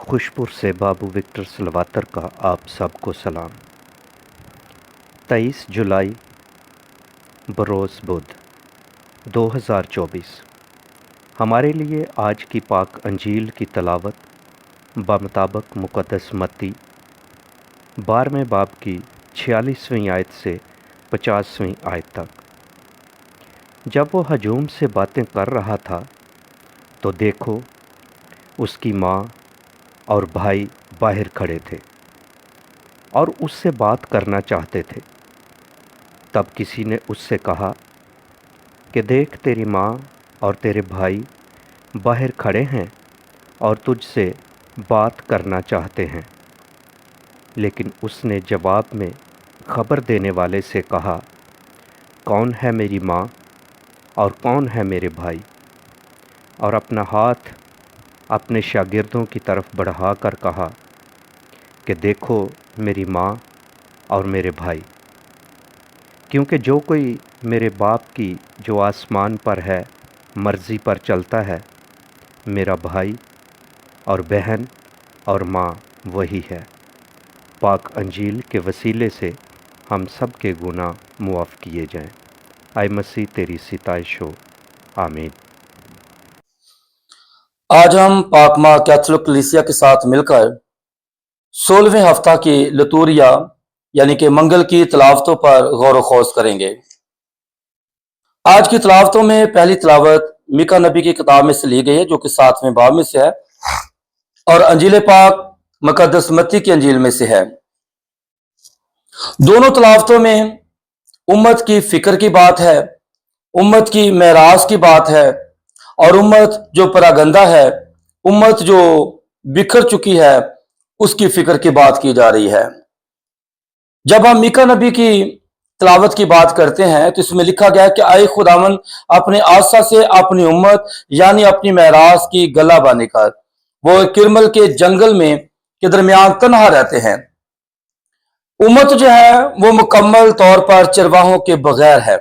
खुशपुर से बाबू विक्टर सलवातर का आप सबको सलाम। 23 जुलाई बरोज़ बुध 2024। हमारे लिए आज की पाक अंजील की तलावत बमुताबिक मुक़द्दस मत्ती 12वें बाब की 46वीं आयत से 50वीं आयत तक। जब वो हजूम से बातें कर रहा था तो देखो उसकी माँ और भाई बाहर खड़े थे और उससे बात करना चाहते थे। तब किसी ने उससे कहा कि देख, तेरी माँ और तेरे भाई बाहर खड़े हैं और तुझसे बात करना चाहते हैं। लेकिन उसने जवाब में खबर देने वाले से कहा, कौन है मेरी माँ और कौन है मेरे भाई? और अपना हाथ अपने शागिर्दों की तरफ बढ़ाकर कहा कि देखो मेरी माँ और मेरे भाई। क्योंकि जो कोई मेरे बाप की जो आसमान पर है मर्ज़ी पर चलता है, मेरा भाई और बहन और माँ वही है। पाक अंजील के वसीले से हम सब के गुनाह मुआफ़ किए जाएं। आए मसीह तेरी सिताइश हो, आमीन। आज हम पाक माँ कैथोलिक कलीसिया के साथ मिलकर 16वें हफ्ता की लतूरिया यानी कि मंगल की तलावतों पर गौर खोज करेंगे। आज की तलावतों में पहली तलावत मीका नबी की किताब में से ली गई है, जो कि 7वें बाब में से है, और अंजील पाक मुक़द्दस मत्ती की अंजील में से है। दोनों तलावतों में उम्मत की फिक्र की बात है, उम्मत की मेराज की बात है, और उम्मत जो परागंदा है, उम्मत जो बिखर चुकी है, उसकी फिक्र की बात की जा रही है। जब हम मीका नबी की तलावत की बात करते हैं तो इसमें लिखा गया है कि आए खुदावन अपने आसा से अपनी उम्मत यानी अपनी मेराज की गलाबानी कर। वो किरमल के जंगल में के दरमियान तन्हा रहते हैं। उम्मत जो है वो मुकम्मल तौर पर चरवाहों के बगैर है,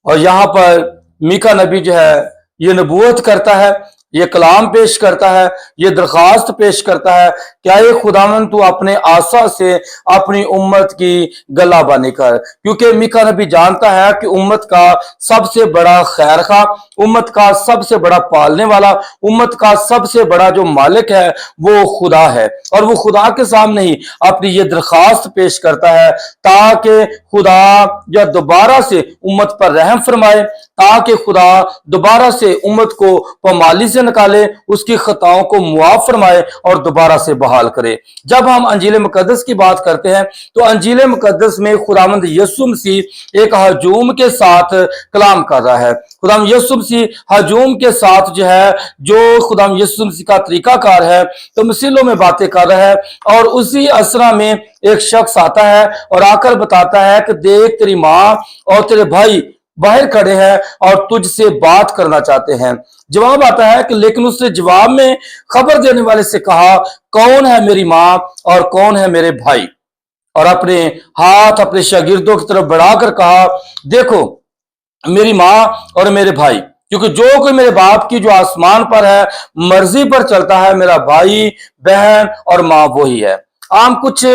और यहाँ पर मीका नबी जो है ये नबूवत करता है, ये कलाम पेश करता है, ये दरख्वास्त पेश करता है कि आए खुदावन तू अपने आसा से अपनी उम्मत की गलाबानी कर। क्योंकि मीका नबी जानता है कि उम्मत का सबसे बड़ा खैर खा, उम्मत का सबसे बड़ा पालने वाला, उम्मत का सबसे बड़ा जो मालिक है वो खुदा है, और वो खुदा के सामने ही अपनी ये दरख्वास्त पेश करता है ताकि खुदा या दोबारा से उम्मत पर रहम फरमाए, ताकि खुदा दोबारा से उम्मत को पामाली से निकाले, उसकी खताओं को मुआफ फरमाए और दोबारा से बहाल करे। जब हम अंजील मुकद्दस की बात करते हैं तो अंजील मुकद्दस में खुदावंद यीशु मसीह एक हजूम के साथ कलाम कर रहा है। खुदाम यीशु मसीह हजूम के साथ जो है, जो खुदाम यीशु मसीह का तरीकाकार है, तो मिसिलों में बातें कर रहा है, और उसी असरा में एक शख्स आता है और आकर बताता है कि देख, तेरी माँ और तेरे भाई बाहर खड़े हैं और तुझसे बात करना चाहते हैं। जवाब आता है कि लेकिन उसने जवाब में खबर देने वाले से कहा, कौन है मेरी माँ और कौन है मेरे भाई? और अपने हाथ अपने शागिर्दों की तरफ बढ़ाकर कहा, देखो मेरी माँ और मेरे भाई। क्योंकि जो कोई मेरे बाप की जो आसमान पर है मर्जी पर चलता है, मेरा भाई बहन और माँ वही है। आम कुछ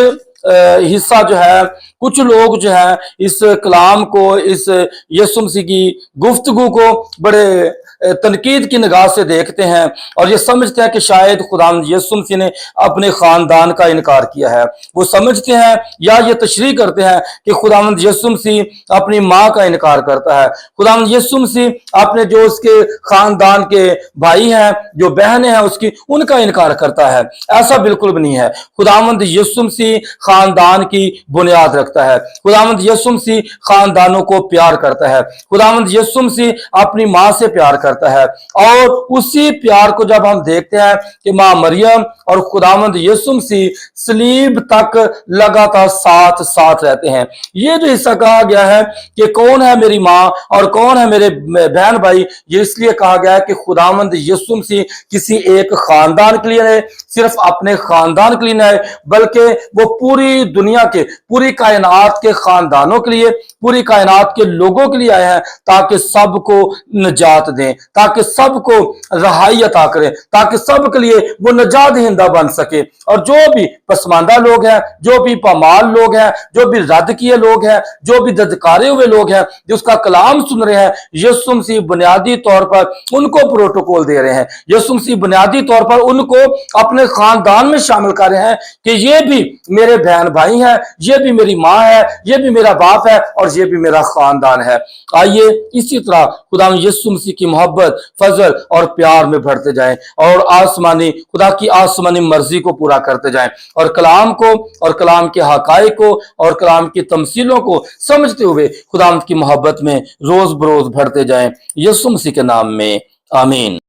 हिस्सा जो है, कुछ लोग जो है इस कलाम को, इस यीशु मसीह की गुफ्तगू को बड़े तनकीद की निगाह से देखते हैं और ये समझते हैं कि शायद खुदावंद यीशु मसीह ने अपने खानदान का इनकार किया है। वो समझते हैं या ये तशरीह करते हैं कि खुदावंद यीशु मसीह अपनी माँ का इनकार करता है, खुदावंद यीशु मसीह अपने जो उसके खानदान के भाई हैं, जो बहनें हैं उसकी, उनका इनकार करता है। ऐसा बिल्कुल भी नहीं है। खुदावंद यीशु मसीह खानदान की बुनियाद रखता है। खुदावंद यीशु मसीह खानदानों को प्यार करता है। खुदावंद यीशु मसीह अपनी माँ से प्यार करता है, और उसी प्यार को जब हम देखते हैं कि माँ मरियम और खुदावंद यीशु मसीह सलीब तक लगातार साथ साथ रहते हैं। ये जो हिस्सा कहा गया है कि कौन है मेरी माँ और कौन है मेरे बहन भाई, ये इसलिए कहा गया है कि खुदावंद यीशु मसीह किसी एक खानदान के लिए नहीं, सिर्फ अपने खानदान के लिए नहीं, बल्कि वो पूरी दुनिया के, पूरी कायनात के खानदानों के लिए, पूरी कायनात के लोगों के लिए आए हैं, ताकि सबको निजात दें, ताकि सबको रहाई अता करें, ताकि सबके लिए वो निजात दहिंदा बन सके। और जो भी पसमानदा लोग हैं, जो भी पामाल लोग हैं, जो भी रद्द किए लोग हैं, जो भी धत्कारे हुए लोग हैं, जो उसका कलाम सुन रहे हैं, यीशु मसीह बुनियादी तौर पर उनको प्रोटोकॉल दे रहे हैं। यीशु मसीह बुनियादी तौर पर उनको अपने खानदान में शामिल कर रहे हैं कि ये भी मेरे बहन भाई हैं, ये भी मेरी माँ है, ये भी मेरा बाप है, और ये भी मेरा खानदान है। आइए इसी तरह खुदा यीशु मसीह की मोहब्बत, फजल और प्यार में बढ़ते जाएं, और आसमानी खुदा की आसमानी मर्जी को पूरा करते जाएं, और कलाम को और कलाम के हकायक को और कलाम की तमसीलों को समझते हुए खुदा की मोहब्बत में रोज बरोज बढ़ते जाएं। यीशु मसीह के नाम में आमीन।